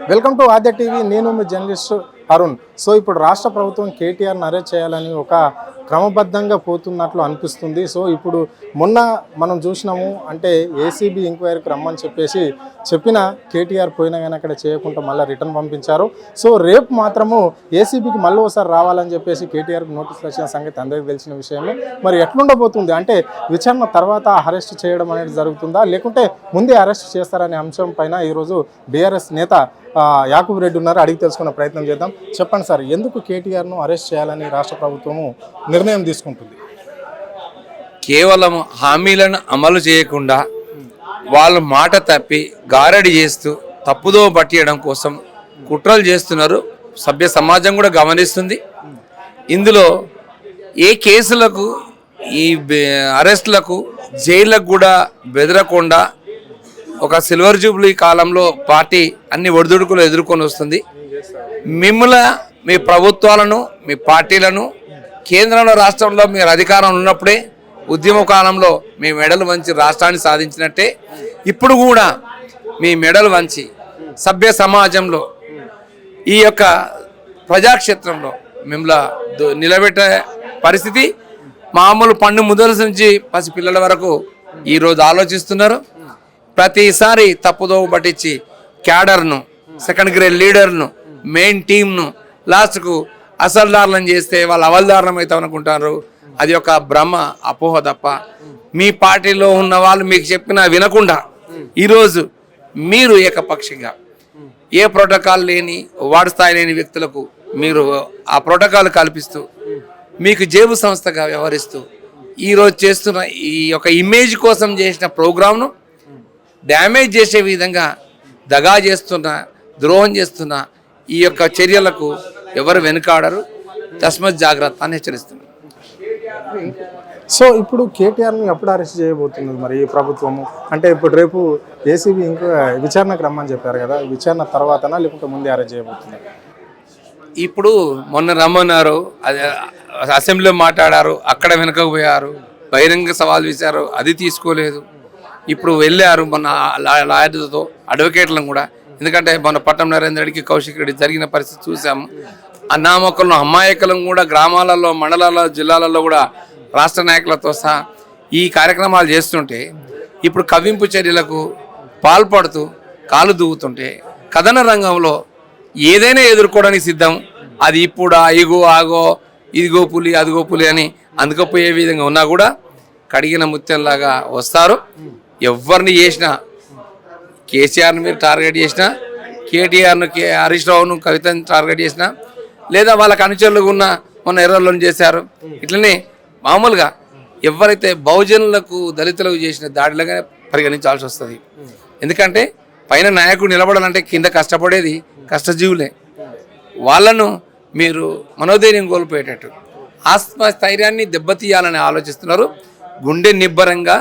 Welcome to Aadya TV. నేను మీ journalist Arun. So ఇప్పుడు రాష్ట్ర ప్రభుత్వం కేటీఆర్ని అరెస్ట్ చేయాలని ఒక క్రమబద్ధంగా పోతున్నట్లు అనిపిస్తుంది. సో ఇప్పుడు మొన్న మనం చూసినాము, అంటే ఏసీబీ ఎంక్వైరీకి రమ్మని చెప్పిన కేటీఆర్ పోయినా కానీ అక్కడ చేయకుండా మళ్ళీ రిటర్న్ పంపించారు. సో రేపు మాత్రము ఏసీబీకి మళ్ళీ ఒకసారి రావాలని కేటీఆర్కి నోటీసులు వచ్చిన సంగతి అందరికీ తెలిసిన విషయమే. మరి ఎట్లుండబోతుంది అంటే విచారణ తర్వాత అరెస్ట్ చేయడం అనేది జరుగుతుందా, లేకుంటే ముందే అరెస్ట్ చేస్తారనే అంశం పైన ఈరోజు బీఆర్ఎస్ నేత యాకూబ్ రెడ్డి ఉన్నారు, అడిగి తెలుసుకునే ప్రయత్నం చేద్దాం. చెప్పండి సార్, ఎందుకు కేటీఆర్ను అరెస్ట్ చేయాలని రాష్ట్ర ప్రభుత్వము నిర్ణయం తీసుకుంటుంది? కేవలం హామీలను అమలు చేయకుండా వాళ్ళ మాట తప్పి గారడి చేస్తూ తప్పుదో పట్టియడం కోసం కుట్రలు చేస్తున్నారు. సభ్య సమాజం కూడా గమనిస్తుంది. ఇందులో ఏ కేసులకు ఈ అరెస్టులకు జైళ్ళకు కూడా బెదరకుండా ఒక సిల్వర్ జూబ్లీ కాలంలో పార్టీ అన్ని ఒడిదుడుకులు ఎదుర్కొని వస్తుంది. మీ ప్రభుత్వాలను, మీ పార్టీలను కేంద్రంలో రాష్ట్రంలో మీరు అధికారం ఉన్నప్పుడే ఉద్యమ కాలంలో మీ మెడలు వంచి రాష్ట్రాన్ని సాధించినట్టే ఇప్పుడు కూడా మీ మెడలు వంచి సభ్య సమాజంలో ఈ యొక్క ప్రజాక్షేత్రంలో మిమ్మల్ని నిలబెట్టే పరిస్థితి మామూలు పండు ముదల నుంచి పసి పిల్లల వరకు ఈరోజు ఆలోచిస్తున్నారు. ప్రతిసారి తప్పుదోవ పట్టించి క్యాడర్ను, సెకండ్ గ్రేడ్ లీడర్ను, మెయిన్ టీంను లాస్ట్కు అసలుదారులను చేస్తే వాళ్ళు అవల్దారులం అవుతాం అనుకుంటారు. అది ఒక భ్రమ, అపోహ తప్ప. మీ పార్టీలో ఉన్న వాళ్ళు మీకు చెప్పినా వినకుండా ఈరోజు మీరు ఏకపక్షంగా ఏ ప్రోటోకాల్ లేని, వార్డు స్థాయి లేని వ్యక్తులకు మీరు ఆ ప్రోటోకాల్ కల్పిస్తూ మీకు జేబు సంస్థగా వ్యవహరిస్తూ ఈరోజు చేస్తున్న ఈ యొక్క ఇమేజ్ కోసం చేసిన ప్రోగ్రామ్ను డ్యామేజ్ చేసే విధంగా దగా చేస్తున్న, ద్రోహం చేస్తున్న ఈ యొక్క చర్యలకు ఎవరు వెనుకాడరు. తస్మత్ జాగ్రత్త అని హెచ్చరిస్తున్నారు. సో ఇప్పుడు కేటీఆర్ని ఎప్పుడు అరెస్ట్ చేయబోతుంది మరి ఈ ప్రభుత్వము? అంటే ఇప్పుడు రేపు ఏసీబీ ఇంకా విచారణకు రమ్మని చెప్పారు కదా, విచారణ తర్వాతనా లేకుంటే ముందే అరెస్ట్ చేయబోతుంది? ఇప్పుడు మొన్న రమ్మన్నారు, అసెంబ్లీలో మాట్లాడారు, అక్కడ వెనకపోయారు, బహిరంగ సవాల్ వేశారు, అది తీసుకోలేదు. ఇప్పుడు వెళ్ళారు మొన్న లాయర్లతో, అడ్వకేట్లను కూడా. ఎందుకంటే మన పట్టం నరేంద్ర రెడ్డికి, కౌశిక్ రెడ్డి జరిగిన పరిస్థితి చూసాము. అన్నామక్కలను, అమ్మాయికలను కూడా గ్రామాలలో, మండలాల్లో, జిల్లాలలో కూడా రాష్ట్ర నాయకులతో సహా ఈ కార్యక్రమాలు చేస్తుంటే ఇప్పుడు కవ్వింపు చర్యలకు పాల్పడుతూ కాలు దూవుతుంటే కథన రంగంలో ఏదైనా ఎదుర్కోవడానికి సిద్ధం. అది ఇప్పుడు ఇగో ఆగో, ఇదిగో పులి అదిగో పులి అని అందుకపోయే విధంగా ఉన్నా కూడా కడిగిన ముత్యంలాగా వస్తారు. ఎవరిని చేసినా, కేసీఆర్ని మీరు టార్గెట్ చేసినా, కేటీఆర్ను, హరీష్ రావును, కవితను టార్గెట్ చేసినా, లేదా వాళ్ళకి అనుచరులుగా ఉన్న మొన్న ఎర్రలను చేశారు. ఇట్లనే మామూలుగా ఎవరైతే బహుజనులకు, దళితులకు చేసిన దాడిలాగానే పరిగణించాల్సి వస్తుంది. ఎందుకంటే పైన నాయకుడు నిలబడాలంటే కింద కష్టపడేది కష్టజీవులే. వాళ్ళను మీరు మనోధైర్యం కోల్పోయేటట్టు, ఆత్మస్థైర్యాన్ని దెబ్బతీయాలని ఆలోచిస్తున్నారు. గుండె నిబ్బరంగా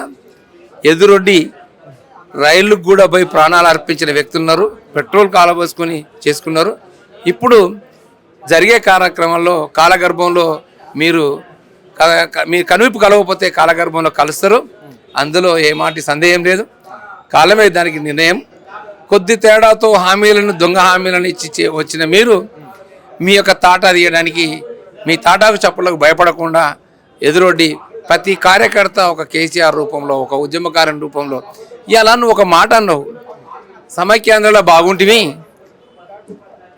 ఎదురొడ్డి రైళ్లకు కూడా పోయి ప్రాణాలు అర్పించిన వ్యక్తులున్నారు. పెట్రోల్ కాలబోసుకొని చేసుకున్నారు. ఇప్పుడు జరిగే కార్యక్రమంలో కాలగర్భంలో మీరు కనువిప్పు కలవకపోతే కాలగర్భంలో కలుస్తారు. అందులో ఏమాటి సందేహం లేదు. కాలమే దానికి నిర్ణయం. కొద్ది తేడాతో హామీలను, దొంగ హామీలను ఇచ్చి వచ్చిన మీరు మీ యొక్క తాటా తీయడానికి, మీ తాటాకు చప్పులకు భయపడకుండా ఎదురొడ్డి ప్రతి కార్యకర్త ఒక కేసీఆర్ రూపంలో, ఒక ఉద్యమకారుని రూపంలో ఇలా నువ్వు ఒక మాట అన్నావు, సమైక్యాంధ్రలో బాగుంటివి,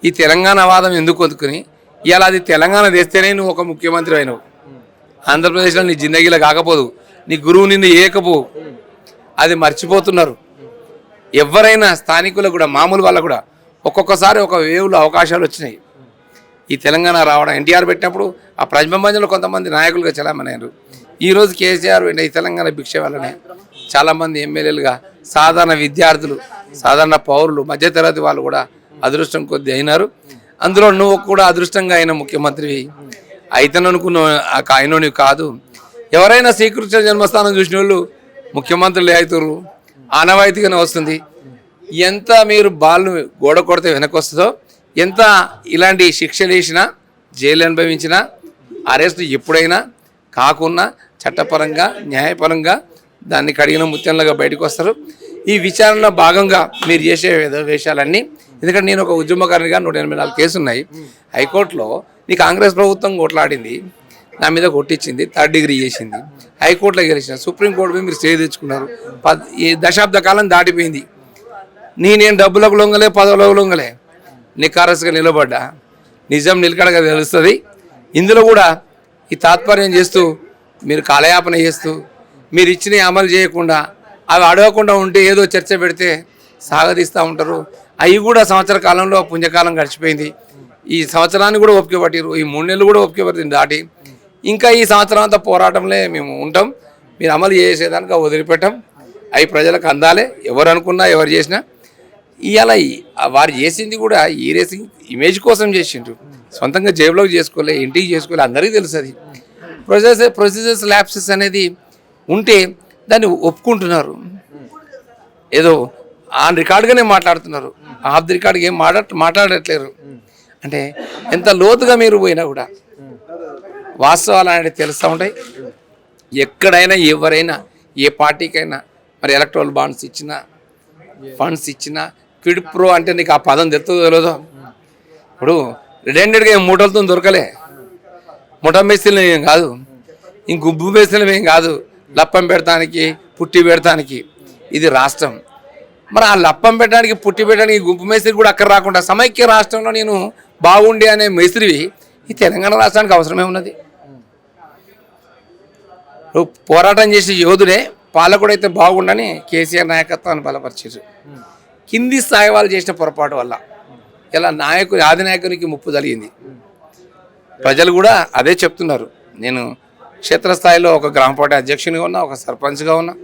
ఈ తెలంగాణ వాదం ఎందుకు వదుకుని ఇలా అది తెలంగాణ తెస్తేనే నువ్వు ఒక ముఖ్యమంత్రి అయినావు. ఆంధ్రప్రదేశ్లో నీ జిందగీలో కాకపోదు, నీ గురువు నిన్ను ఏకపోవు. అది మర్చిపోతున్నారు. ఎవరైనా స్థానికులు కూడా, మామూలు వాళ్ళకు కూడా ఒక్కొక్కసారి ఒక వేవులో అవకాశాలు వచ్చినాయి. ఈ తెలంగాణ రావడం, ఎన్టీఆర్ పెట్టినప్పుడు ఆ ప్రతిబింబంలో కొంతమంది నాయకులుగా చలామణయ్యారు. ఈరోజు కేసీఆర్ ఈ తెలంగాణ భిక్ష వల్లనే చాలామంది ఎమ్మెల్యేలుగా, సాధారణ విద్యార్థులు, సాధారణ పౌరులు, మధ్యతరగతి వాళ్ళు కూడా అదృష్టం కొద్ది అయినారు. అందులో నువ్వు కూడా అదృష్టంగా అయిన ముఖ్యమంత్రివి అయితేననుకున్న అయినోని కాదు. ఎవరైనా శ్రీకృష్ణ జన్మస్థానం చూసిన వాళ్ళు ముఖ్యమంత్రులు అవుతారు, ఆనవాయితీగానే వస్తుంది. ఎంత మీరు బాల్ను గోడ కొడితే వెనక్కి వస్తుందో, ఎంత ఇలాంటి శిక్షలు వేసినా, జైలు అనుభవించినా, అరెస్ట్ ఎప్పుడైనా కాకున్నా చట్టపరంగా, న్యాయపరంగా దాన్ని కడిగిన ముత్యంలాగా బయటకు వస్తారు. ఈ విచారణలో భాగంగా మీరు చేసే వేషాలన్నీ ఎందుకంటే నేను ఒక ఉద్యమకారునిగా 184 కేసులు ఉన్నాయి హైకోర్టులో. నీ కాంగ్రెస్ ప్రభుత్వం కొట్లాడింది, నా మీద కొట్టించింది, 3rd డిగ్రీ చేసింది, హైకోర్టులో గెలిచిన, సుప్రీంకోర్టు మీద మీరు స్టే తెచ్చుకున్నారు. ఈ దశాబ్ద కాలం దాటిపోయింది. నేను డబ్బులకు లొంగలే, పదవులకు లొంగలే, నికారస్గా నిలబడ్డా. నిజం నిలకడగా తెలుస్తుంది. ఇందులో కూడా ఈ తాత్పర్యం చేస్తూ మీరు కాలయాపన చేస్తూ మీరు ఇచ్చినవి అమలు చేయకుండా అవి అడగకుండా ఉంటే ఏదో చర్చ పెడితే సాగదీస్తూ ఉంటారు. అవి కూడా సంవత్సర కాలంలో పుణ్యకాలం గడిచిపోయింది. ఈ సంవత్సరాన్ని కూడా ఓపిక పట్టిరు, ఈ 3 నెలలు కూడా ఓపిక పట్టింది దాటి. ఇంకా ఈ సంవత్సరం అంతా పోరాటంలో మేము ఉంటాం. మీరు అమలు చేసేదానికి వదిలిపెట్టాం. అవి ప్రజలకు అందాలే, ఎవరు అనుకున్నా ఎవరు చేసినా. ఇవాళ వారు చేసింది కూడా ఈ రేసింగ్ ఇమేజ్ కోసం చేసిండ్రు, సొంతంగా జేబులోకి చేసుకోలే, ఇంటికి చేసుకోలే, అందరికీ తెలుసు. అది ప్రొసీజర్స్ ల్యాప్సెస్ అనేది ఉంటే దాన్ని ఒప్పుకుంటున్నారు. ఏదో ఆన్ రికార్డుగానే మాట్లాడుతున్నారు, ఆఫ్ ది రికార్డ్గా ఏం మాట్లాడట్లేరు. అంటే ఎంత లోతుగా మీరు పోయినా కూడా వాస్తవాలు అనేది తెలుస్తూ ఉంటాయి. ఎక్కడైనా ఎవరైనా ఏ పార్టీకైనా మరి ఎలక్ట్రల్ బాండ్స్ ఇచ్చినా ఫండ్స్ ఇచ్చినా క్విడ్ ప్రో అంటే నీకు ఆ పదం తెలుస్తుందో తెలియదో. ఇప్పుడు రిడెండెడ్గా ఏం మూటలతో దొరకలే, ముఠ మేస్తులు ఏం కాదు, ఇంక గుబ్బు మేస్తులు ఏం కాదు, లప్పం పెడతానికి పుట్టి పెడతానికి. ఇది రాష్ట్రం. మరి ఆ లప్పం పెట్టడానికి పుట్టి పెట్టడానికి గుంపు మేస్త్రి కూడా అక్కడ రాకుండా సమైక్య రాష్ట్రంలో నేను బాగుండే అనే మేస్త్రివి ఈ తెలంగాణ రాష్ట్రానికి అవసరమే ఉన్నది. పోరాటం చేసే యోధుడే పాలకుడైతే బాగుండని కేసీఆర్ నాయకత్వాన్ని బలపరిచారు. కింది స్థాయి వాళ్ళు చేసిన పొరపాటు వల్ల ఇలా ఆదినాయకునికి ముప్పు జరిగింది. ప్రజలు కూడా అదే చెప్తున్నారు. నేను క్షేత్రస్థాయిలో ఒక గ్రామ పార్టీ అధ్యక్షునిగా ఉన్నా, ఒక సర్పంచ్గా ఉన్నా.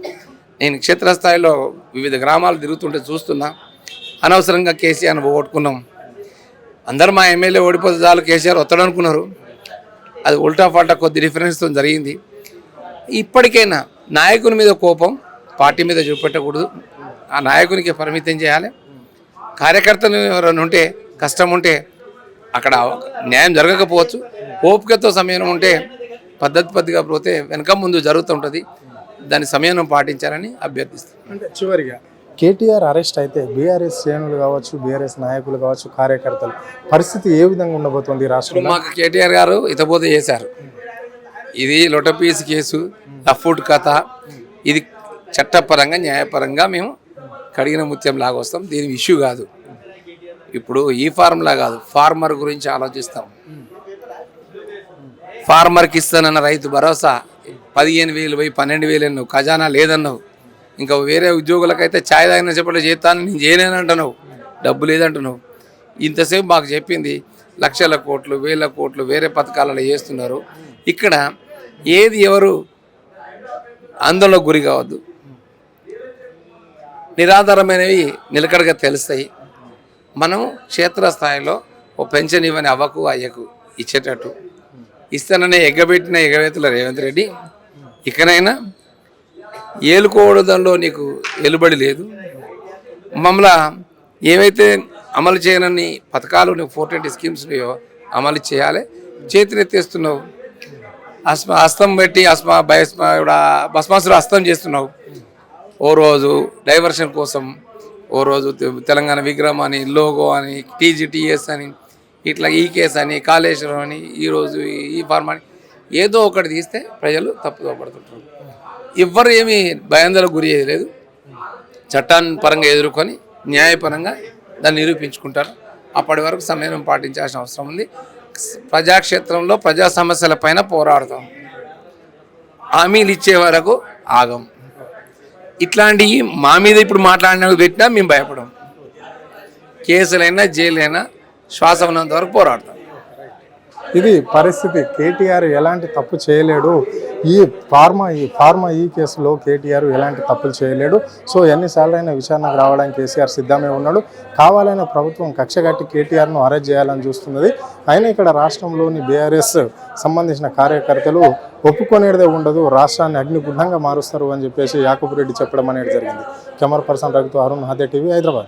నేను క్షేత్రస్థాయిలో వివిధ గ్రామాలు తిరుగుతుంటే చూస్తున్నా. అనవసరంగా కేసీఆర్ని ఓడుకున్నాం. అందరూ మా ఎమ్మెల్యే ఓడిపోతే చాలు కేసీఆర్ వస్తాడు అనుకున్నారు. అది ఉల్టా ఫాల్టా కొద్ది డిఫరెన్స్తో జరిగింది. ఇప్పటికైనా నాయకుని మీద కోపం పార్టీ మీద చూపెట్టకూడదు, ఆ నాయకునికి పరిమితం చేయాలి. కార్యకర్తలు ఎవరైనా ఉంటే కష్టం ఉంటే అక్కడ న్యాయం జరగకపోవచ్చు, ఓపికతో సమయం ఉంటే పద్ధతిగా పోతే వెనక ముందు జరుగుతుంటుంది. దాని సమయం పాటించాలని అభ్యర్థిస్తాను. అంటే చివరిగా కేటీఆర్ అరెస్ట్ అయితే బీఆర్ఎస్ శ్రేణులు కావచ్చు, బీఆర్ఎస్ నాయకులు కావచ్చు, కార్యకర్తలు పరిస్థితి ఏ విధంగా ఉండబోతోంది రాష్ట్రంలో? మాకు కేటీఆర్ గారు ఇతపోతే చేశారు. ఇది లొటపీస్ కేసు, లఫ్ట్ కథ. ఇది చట్టపరంగా న్యాయపరంగా మేము కడిగిన ముత్యం లాగా వస్తాం. దీని ఇష్యూ కాదు. ఇప్పుడు ఈ ఫార్ములా కాదు, ఫార్మర్ గురించి ఆలోచిస్తాం. ఫార్మర్కి ఇస్తానన్న రైతు భరోసా 15,000 పోయి 12,000 అన్నావు, ఖజానా లేదన్నావు. ఇంకా వేరే ఉద్యోగులకైతే ఛాయ్ తాగిన చెప్పట్లు చేస్తాను, నేను చేయలేనంటున్నావు, డబ్బు లేదంటున్నావు. ఇంతసేపు మాకు చెప్పింది లక్షల కోట్లు, వేల కోట్లు వేరే పథకాలలో చేస్తున్నారు. ఇక్కడ ఏది ఎవరు ఆందోళనకు గురి కావద్దు. నిరాధారమైనవి నిలకడగా తెలుస్తాయి. మనం క్షేత్రస్థాయిలో ఓ పెన్షన్ ఇవ్వని అవ్వకు అయ్యకు ఇచ్చేటట్టు ఇస్తాననే ఎగ్గబెట్టిన ఎగవేతుల రేవంత్ రెడ్డి ఇకనైనా ఏలుకోవడంలో నీకు ఎలుబడి లేదు. మమ్మల్ని ఏవైతే అమలు చేయనని పథకాలు నువ్వు 420 స్కీమ్స్ అమలు చేయాలి. చేతినెత్తేస్తున్నావు, హస్తం పెట్టి భస్మాసురు హస్తం చేస్తున్నావు. ఓ రోజు డైవర్షన్ కోసం, ఓ రోజు తెలంగాణ విగ్రహం అని, లోగో అని, టీజీటీఎస్ అని, ఇట్లా ఈ కేసు అని, కాళేశ్వరం అని, ఈరోజు ఈ ఫార్మ్ అని ఏదో ఒకటి తీస్తే ప్రజలు తప్పుగా పడుతుంటారు. ఎవ్వరు ఏమీ భయాందోళనకు గురి చేయలేదు. చట్టాన్ని పరంగా ఎదుర్కొని న్యాయపరంగా దాన్ని నిరూపించుకుంటారు. అప్పటి వరకు సమయం పాటించాల్సిన అవసరం ఉంది. ప్రజాక్షేత్రంలో ప్రజా సమస్యల పైన పోరాడతాం. హామీలు ఇచ్చే వరకు ఆగం. ఇట్లాంటివి మా మీద ఇప్పుడు మాట్లాడిన పెట్టినా మేము భయపడం. కేసులైనా జైలైనా శ్వాస ఉన్నంత వరకు పోరాడతాం. ఇది పరిస్థితి. కేటీఆర్ ఎలాంటి తప్పు చేయలేడు. ఈ ఫార్మా ఈ కేసులో కేటీఆర్ ఎలాంటి తప్పులు చేయలేడు. సో ఎన్నిసార్లు అయినా విచారణకు రావడానికి కేసీఆర్ సిద్ధమే ఉన్నాడు. కావాలైన ప్రభుత్వం కక్షగట్టి కేటీఆర్ను అరెస్ట్ చేయాలని చూస్తున్నది. అయినా ఇక్కడ రాష్ట్రంలోని బీఆర్ఎస్ సంబంధించిన కార్యకర్తలు ఒప్పుకొనేదే ఉండదు, రాష్ట్రాన్ని అగ్నిగుండంగా మారుస్తారు అని చెప్పేసి యాకూబ్ రెడ్డి చెప్పడం అనేది జరిగింది. కెమెరా పర్సన్ రఘుతో అరుణ్, హాదే టీవీ, హైదరాబాద్.